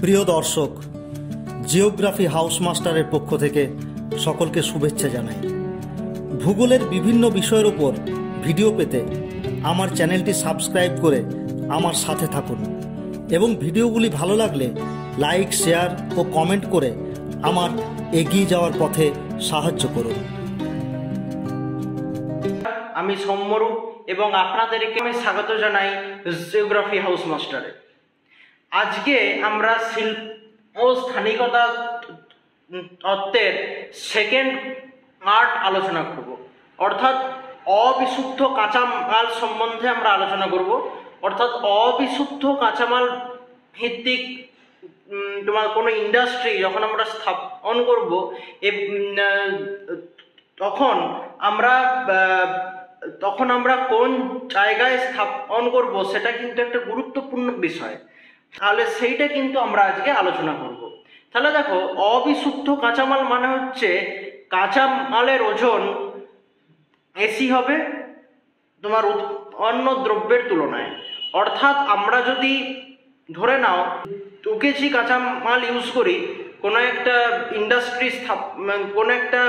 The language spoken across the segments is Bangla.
প্রিয় দর্শক, জিওগ্রাফি হাউস মাস্টারের পক্ষ থেকে সকলকে শুভেচ্ছা জানাই। ভূগোলের বিভিন্ন বিষয়ের উপর ভিডিও পেতে আমার চ্যানেলটি সাবস্ক্রাইব করে আমার সাথে থাকুন এবং ভিডিওগুলি ভালো লাগলে লাইক, শেয়ার ও কমেন্ট করে আমার এগিয়ে যাওয়ার পথে সাহায্য করুন। আমি সৌম্যরূপ এবং আপনাদেরকে আমি স্বাগত জানাই জিওগ্রাফি হাউস মাস্টারে। আজকে আমরা শিল্প ও স্থানিকতা তত্ত্বের সেকেন্ড পার্ট আলোচনা করব, অর্থাৎ অবিশুদ্ধ কাঁচামাল সম্বন্ধে আমরা আলোচনা করব। অর্থাৎ অবিশুদ্ধ কাঁচামাল ভিত্তিক তোমার কোনো ইন্ডাস্ট্রি যখন আমরা স্থাপন করব তখন আমরা কোন জায়গায় স্থাপন করব সেটা কিন্তু একটা গুরুত্বপূর্ণ বিষয়। তাহলে সেইটা কিন্তু আমরা আজকে আলোচনা করব। তাহলে দেখো, অবিশুদ্ধ কাঁচামাল মানে হচ্ছে কাঁচামালের ওজন বেশি হবে তোমার অন্য দ্রব্যের তুলনায়। অর্থাৎ আমরা যদি ধরে নাও 2 কেজি কাঁচামাল ইউজ করি কোনো একটা ইন্ডাস্ট্রি কোনো একটা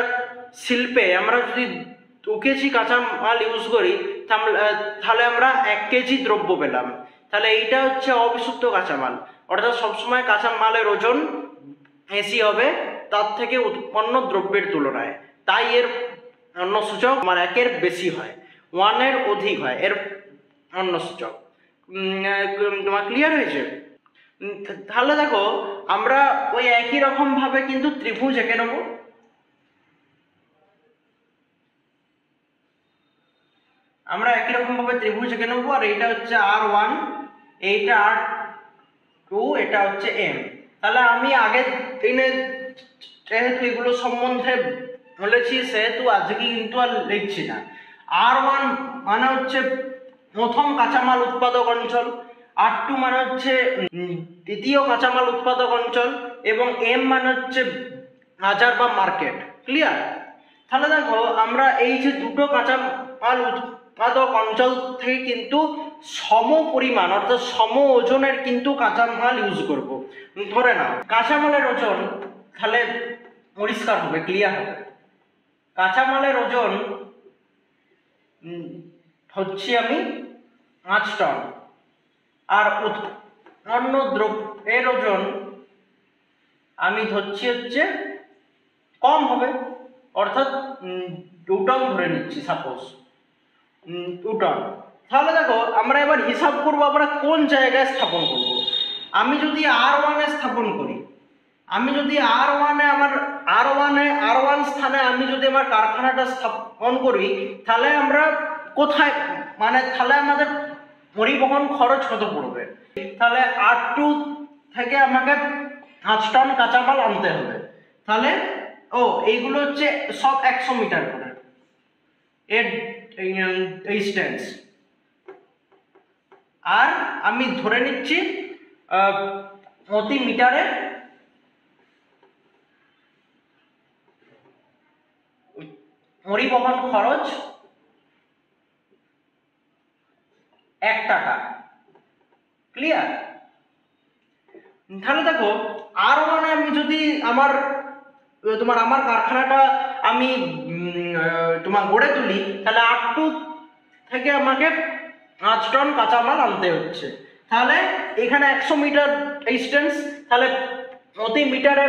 শিল্পে, আমরা যদি 2 কেজি কাঁচামাল ইউজ করি তাহলে আমরা 1 কেজি দ্রব্য পেলাম। তাহলে এইটা হচ্ছে অবিশুদ্ধ কাঁচামাল। অর্থাৎ সবসময় কাঁচামালের ওজন বেশি হবে তার থেকে উৎপন্ন দ্রব্যের তুলনায়। তাই এর অন্য সূচক 1-এর বেশি হয়, 1-এর অধিক হয় এর অন্য সূচক। তোমার ক্লিয়ার হয়েছে? তাহলে দেখো, আমরা ওই একই রকম ভাবে কিন্তু ত্রিভুজ এঁকে নেব। আমরা একই রকম ভাবে ত্রিভুজ এঁকে নেবো। আর এইটা হচ্ছে R1, এইটা R2, এটা হচ্ছে M। তাহলে আমি আগের দিনে যেহেতু এগুলো সম্বন্ধে বলেছি সেহেতু আজকে কিন্তু আর লিখছি না। R1 মানে হচ্ছে প্রথম কাঁচামাল উৎপাদক অঞ্চল, R2 মানে হচ্ছে দ্বিতীয় কাঁচামাল উৎপাদক অঞ্চল এবং M মানে হচ্ছে বাজার বা মার্কেট। ক্লিয়ার? তাহলে দেখো, আমরা এই যে দুটো কাঁচামাল উৎপাদক অঞ্চল থেকে কিন্তু সম পরিমাণ অর্থাৎ সম ওজনের কিন্তু কাঁচামাল ইউজ করব। ধরে নাও কাঁচামালের ওজন, তাহলে পরিষ্কার হবে, ক্লিয়ার হবে। কাঁচামালের ওজন হচ্ছে আমি 5 টন, আর অন্য দ্রব্যের ওজন আমি ধরছি হচ্ছে কম হবে, অর্থাৎ 2 টন ধরে নিচ্ছি, সাপোজ 2 টন। তাহলে দেখো, আমরা এবার হিসাব করবো আমরা কোন জায়গায় স্থাপন করব। আমি যদি R1-এ স্থাপন করি, আমি যদি R1 স্থানে আমি যদি আমার কারখানাটা স্থাপন করি, তাহলে আমরা কোথায়, তাহলে আমাদের পরিবহন খরচ কত পড়বে? তাহলে R2 থেকে আমাকে 5 টন কাঁচামাল আনতে হবে। তাহলে এইগুলো হচ্ছে সব 100 মিটার করে এর ডিস্টেন্স। আর আমি ধরে নিচ্ছি প্রতি মিটারে পরিবহন খরচ 1 টাকা। ক্লিয়ার? তাহলে দেখো, R1-এ আমি যদি আমার কারখানাটা আমি গড়ে তুলি, তাহলে R2 থেকে আমাকে 5 টন কাঁচামাল আনতে হচ্ছে। তাহলে এখানে 100 মিটার ডিস্টেন্স, তাহলে প্রতি মিটারে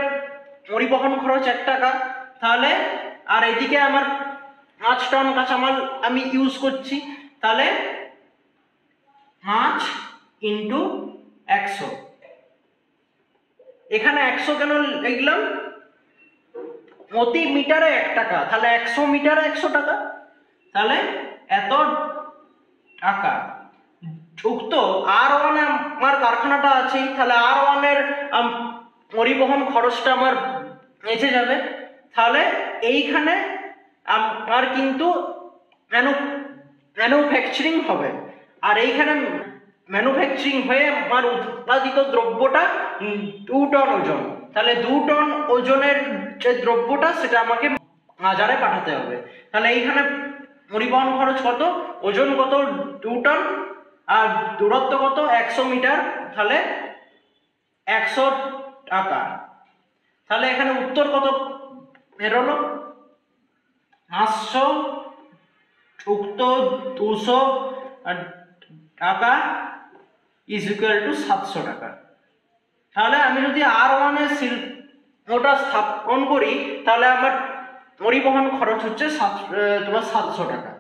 পরিবহন খরচ 1 টাকা। তাহলে আর এদিকে আমার 5 টন কাঁচামাল আমি ইউজ করছি, তাহলে 5 × 100। এখানে 100 কেন লিখলাম? প্রতি মিটারে 1 টাকা, তাহলে 100 মিটারে 100 টাকা। তাহলে এত টাকা যুক্ত R1-এ আমার কারখানাটা আছেই, তাহলে R1-এর পরিবহন খরচটা আমার বেঁচে যাবে। তাহলে এইখানে আমার কিন্তু ম্যানুফ্যাকচারিং হবে, আর এইখানে ম্যানুফ্যাকচারিং হয়ে আমার উৎপাদিত দ্রব্যটা 2 টন ওজন। তাহলে 2 টন ওজনের যে দ্রব্যটা সেটা আমাকে বাজারে পাঠাতে হবে। তাহলে এইখানে পরিবহন খরচ কত, ওজন কত 2 টন, আর দূরত্ব কত 100 মিটার। তাহলে 100 টাকা। তাহলে এখানে উত্তর কত বেরোলো? 500 যুক্ত 200 টাকা ইজ ইকুয়াল টু 700 টাকা। তাহলে আমি যদি R1 এর শিল্পটা স্থাপন করি তাহলে আমার পরিবহন খরচ হচ্ছে তোমার 700 টাকা।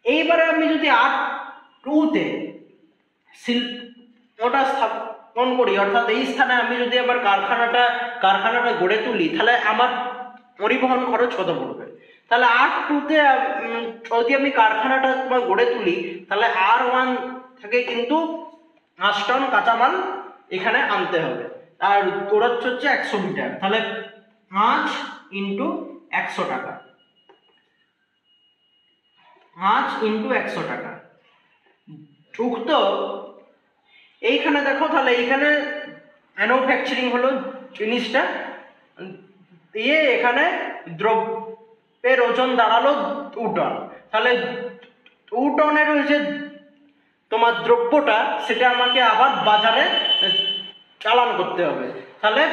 এইবারে আমি যদি R2-তে শিল্পটা স্থাপন করি, অর্থাৎ এই স্থানে আমি যদি আমার কারখানাটা গড়ে তুলি, তাহলে আমার পরিবহন খরচ কত পড়বে? তাহলে R2-তে যদি আমি কারখানাটা তোমার গড়ে তুলি তাহলে R1 থেকে কিন্তু 5 টন কাঁচামাল এখানে আনতে হবে, আর দূরত্ব হচ্ছে 100 মিটার। তাহলে 5 × 100 টাকা, 5 × 100 টাকা যুক্ত এইখানে দেখো, তাহলে এইখানে ম্যানুফ্যাকচারিং হলো জিনিসটা দিয়ে এখানে দ্রব্যের ওজন দাঁড়ালো 2 টন। তাহলে 2 টনের ওই যে তোমার দ্রব্যটা সেটা আমাকে আবার বাজারে চালান করতে হবে। তাহলে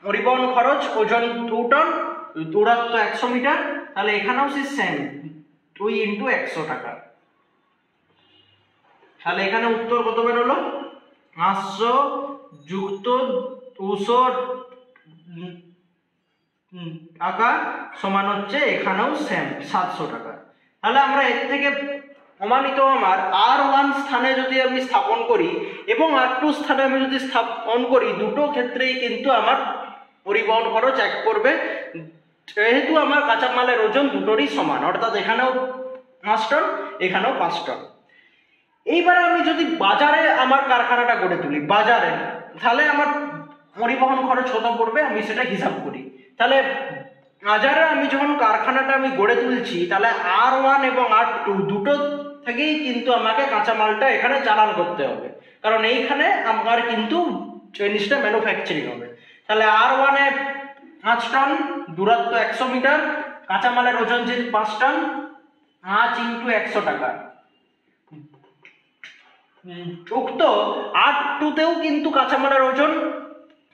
পরিবহন খরচ, ওজন 2 টন, দূরত্ব 100 মিটার। তাহলে এখানেও সে সেম 2 × 100 টাকা। তাহলে এখানে উত্তর কত বেরোলো? 500 যুক্ত 200 টাকা সমান হচ্ছে এখানেও সেম 700 টাকা। তাহলে আমরা এর থেকে প্রমাণিত আমার R1 স্থানে যদি আমি স্থাপন করি এবং R2 স্থানে আমি যদি স্থাপন করি, দুটো ক্ষেত্রেই কিন্তু আমার পরিবহন খরচ এক করবে, যেহেতু আমার কাঁচামালের ওজন দুটোরই সমান, অর্থাৎ এখানেও 5 টন এখানেও 5 টন। এইবারে আমি যদি বাজারে আমার কারখানাটা গড়ে তুলি বাজারে, তাহলে আমার পরিবহন খরচ কত পড়বে আমি সেটা হিসাব করি। তাহলে বাজারে আমি যখন কারখানাটা আমি গড়ে তুলছি তাহলে R1 এবং R2 দুটো থেকেই কিন্তু আমাকে কাঁচামালটা এখানে চালান করতে হবে, কারণ এইখানে আমার কিন্তু জিনিসটা ম্যানুফ্যাকচারিং হবে। তাহলে R1 এ 5 টন, দূরত্ব 100 মিটার, কাঁচামালের ওজন যে 5 টন, 5 × 100 টাকা যুক্ত R2-তেও কিন্তু কাঁচামালের ওজন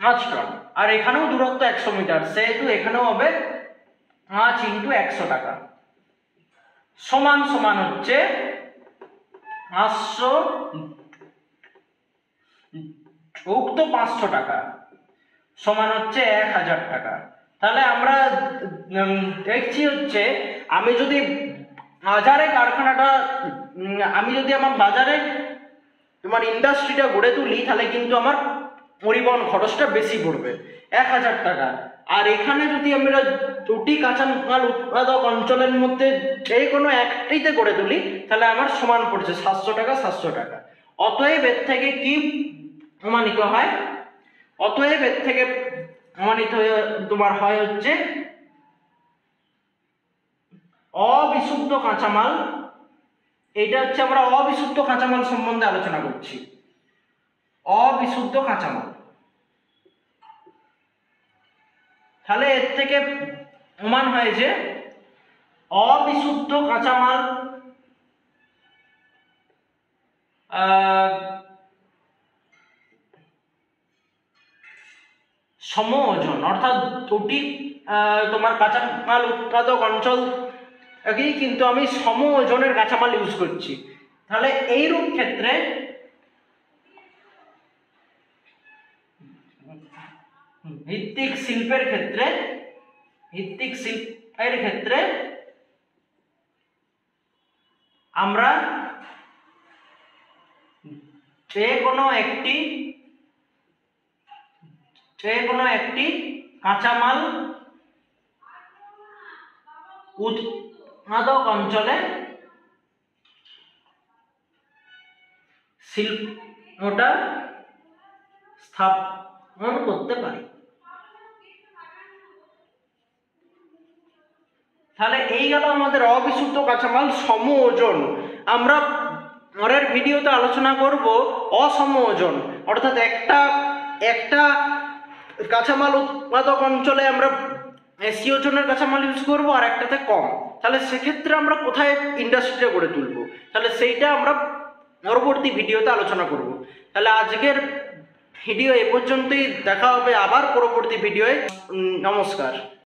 5 টন আর এখানেও দূরত্ব 100 মিটার, সেহেতু এখানেও হবে 5 × 100 টাকা সমান সমান হচ্ছে 500 যুক্ত 500 টাকা সমান হচ্ছে 1000 টাকা। তাহলে আমরা দেখছি হচ্ছে আমি যদি বাজারে কারখানাটা আমি যদি আমার বাজারে তোমার ইন্ডাস্ট্রিটা গড়ে তুলি তাহলে কিন্তু আমার পরিবহন খরচটা বেশি পড়বে 1000 টাকা। আর এখানে যদি আমরা দুটি কাঁচামাল উৎপাদক অঞ্চলের মধ্যে যে কোনো একটিতে গড়ে তুলি তাহলে আমার সমান পড়ছে 700 টাকা 700 টাকা। অতএব এর থেকে কি প্রমাণিত হয়? অতএব এর থেকে প্রমাণিত তোমার হয় হচ্ছে অবিশুদ্ধ কাঁচামাল। এটা হচ্ছে আমরা অবিশুদ্ধ কাঁচামাল সম্বন্ধে আলোচনা করছি। অবিশুদ্ধ কাঁচামাল, তাহলে এর থেকে প্রমাণ হয় যে অবিশুদ্ধ কাঁচামাল সম ওজন, অর্থাৎ দুটি তোমার কাঁচামাল উৎপাদক অঞ্চল কিন্তু আমি সম ওজনের কাঁচামাল ইউজ করছি। তাহলে এইরূপ ক্ষেত্রে ভিত্তিক শিল্পের ক্ষেত্রে আমরা যে কোনো একটি কাঁচামাল উৎপাদক অঞ্চলে শিল্পটা স্থাপন করতে পারি। তাহলে এই গেল আমাদের অবিশুদ্ধ কাঁচামাল সম ওজন। আমরা পরের ভিডিওতে আলোচনা করব অসম ওজন, অর্থাৎ একটা কাঁচামাল উৎপাদক অঞ্চলে আমরা বেশি ওজনের কাঁচামাল ইউজ করবো আর একটাতে কম। তাহলে সেক্ষেত্রে আমরা কোথায় ইন্ডাস্ট্রিটা গড়ে তুলবো, তাহলে সেইটা আমরা পরবর্তী ভিডিওতে আলোচনা করব। তাহলে আজকের ভিডিও এ পর্যন্তই, দেখা হবে আবার পরবর্তী ভিডিওয়ে। নমস্কার।